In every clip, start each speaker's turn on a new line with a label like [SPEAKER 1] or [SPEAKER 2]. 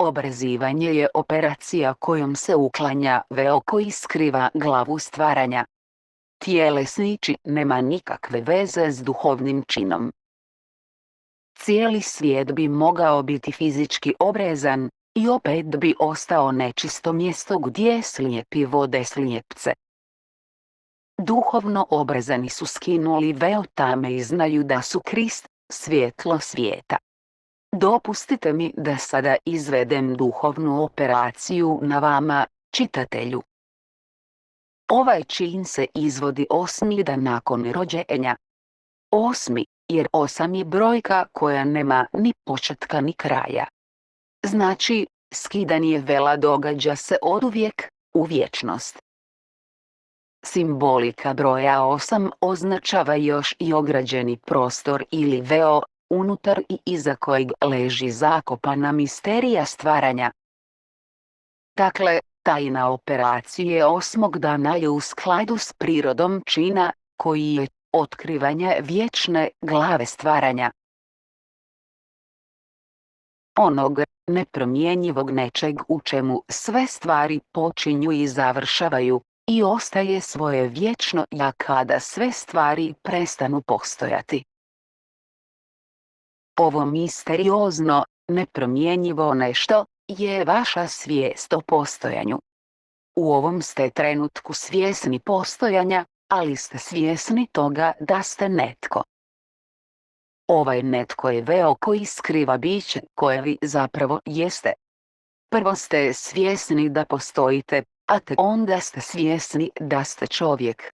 [SPEAKER 1] Obrezivanje je operacija kojom se uklanja veo koji skriva glavu stvaranja. Tjelesni čin nema nikakve veze s duhovnim činom. Cijeli svijet bi mogao biti fizički obrezan, i opet bi ostao nečisto mjesto gdje slijepi vode slijepce. Duhovno obrezani su skinuli veo tame i znaju da su Krist, svjetlo svijeta. Dopustite mi da sada izvedem duhovnu operaciju na vama, čitatelju. Ovaj čin se izvodi 8. dan nakon rođenja. 8, jer 8 je brojka koja nema ni početka ni kraja. Znači, skidanje vela događa se oduvijek, u vječnost. Simbolika broja 8 označava još i ograđeni prostor ili veo, unutar i iza kojeg leži zakopana misterija stvaranja. Dakle, tajna operacije 8. dana je u skladu s prirodom čina, koji je otkrivanje vječne glave stvaranja. Onog nepromjenjivog nečeg u čemu sve stvari počinju i završavaju, i ostaje svoje vječno ja kada sve stvari prestanu postojati. Ovo misteriozno, nepromjenjivo nešto, je vaša svijest o postojanju. U ovom ste trenutku svjesni postojanja, ali ste svjesni toga da ste netko. Ovaj netko je veo koji skriva biće koje vi zapravo jeste. Prvo ste svjesni da postojite, a tek onda ste svjesni da ste čovjek.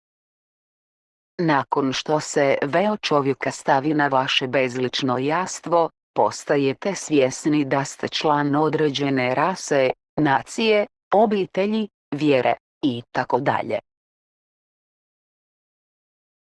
[SPEAKER 1] Nakon što se veo čovjeka stavi na vaše bezlično jastvo, postajete svjesni da ste član određene rase, nacije, obitelji, vjere i tako dalje.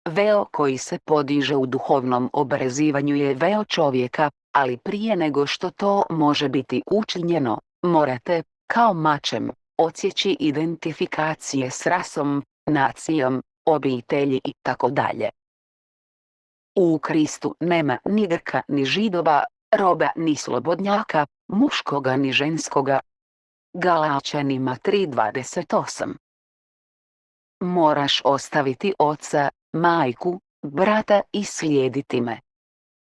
[SPEAKER 1] Veo koji se podiže u duhovnom obrezivanju je veo čovjeka, ali prije nego što to može biti učinjeno, morate, kao mačem, odsjeći identifikacije s rasom, nacijom, obitelji i tako dalje. U Kristu nema ni Grka ni Židova, roba ni slobodnjaka, muškoga ni ženskoga. Galačanima 3:28. Moraš ostaviti oca, majku, brata i slijediti me.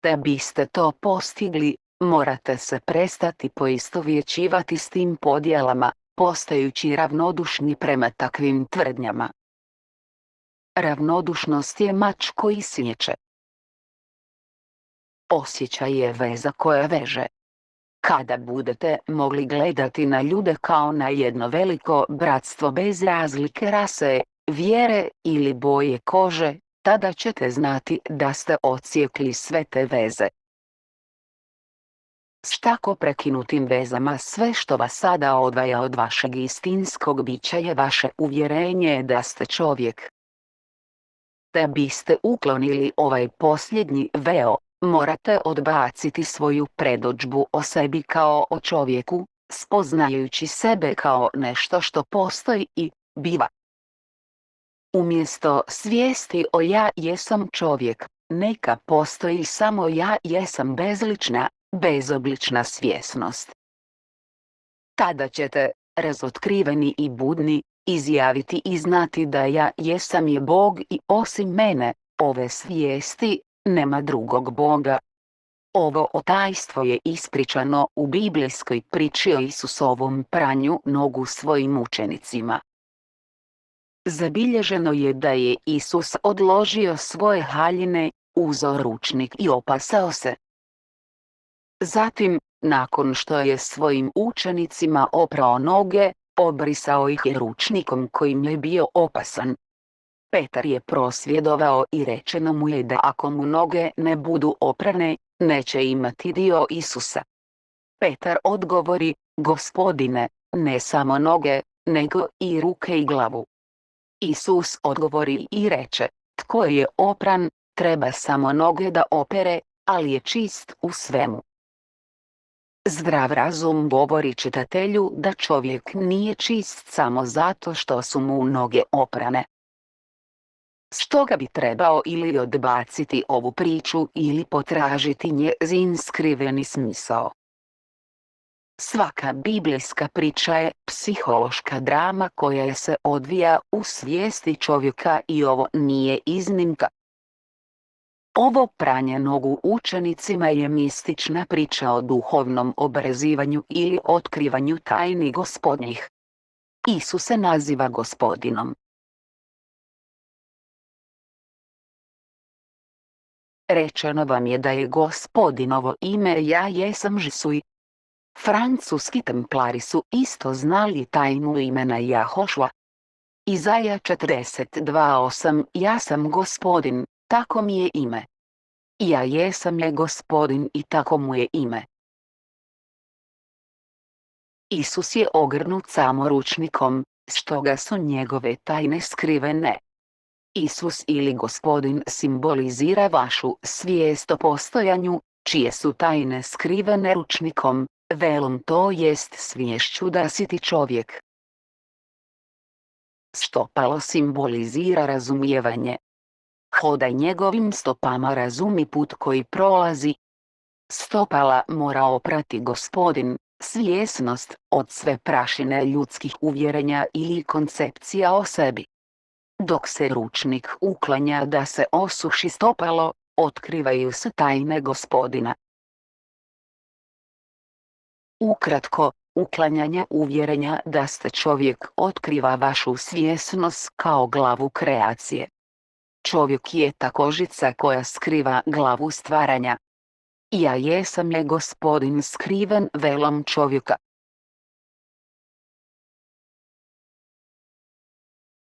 [SPEAKER 1] Da biste to postigli, morate se prestati poistovjećivati s tim podjelama, postajući ravnodušni prema takvim tvrdnjama. Ravnodušnost je mač koji siječe. Osjećaj je veza koja veže. Kada budete mogli gledati na ljude kao na jedno veliko bratstvo bez razlike rase, vjere ili boje kože, tada ćete znati da ste odsjekli sve te veze. S tako prekinutim vezama sve što vas sada odvaja od vašeg istinskog bića je vaše uvjerenje da ste čovjek. Da biste uklonili ovaj posljednji veo, morate odbaciti svoju predodžbu o sebi kao o čovjeku, spoznajući sebe kao nešto što postoji i biva. Umjesto svijesti o ja jesam čovjek, neka postoji samo ja jesam bezlična, bezoblična svjesnost. Tada ćete, razotkriveni i budni, izjaviti i znati da ja jesam je Bog i osim mene, ove svijesti, nema drugog Boga. Ovo tajstvo je ispričano u biblijskoj priči o Isusovom pranju nogu svojim učenicima. Zabilježeno je da je Isus odložio svoje haljine, uzeo ručnik i opasao se. Zatim, nakon što je svojim učenicima oprao noge, obrisao ih je ručnikom kojim je bio opasan. Petar je prosvjedovao i rečeno mu je da ako mu noge ne budu oprane, neće imati dio Isusa. Petar odgovori, Gospodine, ne samo noge, nego i ruke i glavu. Isus odgovori i reče, tko je opran, treba samo noge da opere, ali je čist u svemu. Zdrav razum govori čitatelju da čovjek nije čist samo zato što su mu noge oprane. Stoga bi trebao ili odbaciti ovu priču ili potražiti njezin skriveni smisao. Svaka biblijska priča je psihološka drama koja se odvija u svijesti čovjeka i ovo nije iznimka. Ovo pranje nogu učenicima je mistična priča o duhovnom obrazivanju ili otkrivanju tajni gospodnjih. Isus se naziva Gospodinom. Rečeno vam je da je Gospodinovo ime Ja jesam Žisuj. Francuski templari su isto znali tajnu imena Jahošua. Izaja 42:8 Ja sam Gospodin, tako mi je ime. Ja jesam je Gospodin i tako mu je ime. Isus je ogrnut samo ručnikom, stoga su njegove tajne skrivene. Isus ili Gospodin simbolizira vašu svijest o postojanju, čije su tajne skrivene ručnikom, velom, to jest sviješću da si ti čovjek. Stopalo simbolizira razumijevanje. Hodaj njegovim stopama, razumi put koji prolazi. Stopala mora oprati Gospodin, svjesnost od sve prašine ljudskih uvjerenja ili koncepcija o sebi. Dok se ručnik uklanja da se osuši stopalo, otkrivaju se tajne Gospodina. Ukratko, uklanjanje uvjerenja da ste čovjek otkriva vašu svjesnost kao glavu kreacije. Čovjek je ta kožica koja skriva glavu stvaranja. Ja jesam je Gospodin skriven velom čovjeka.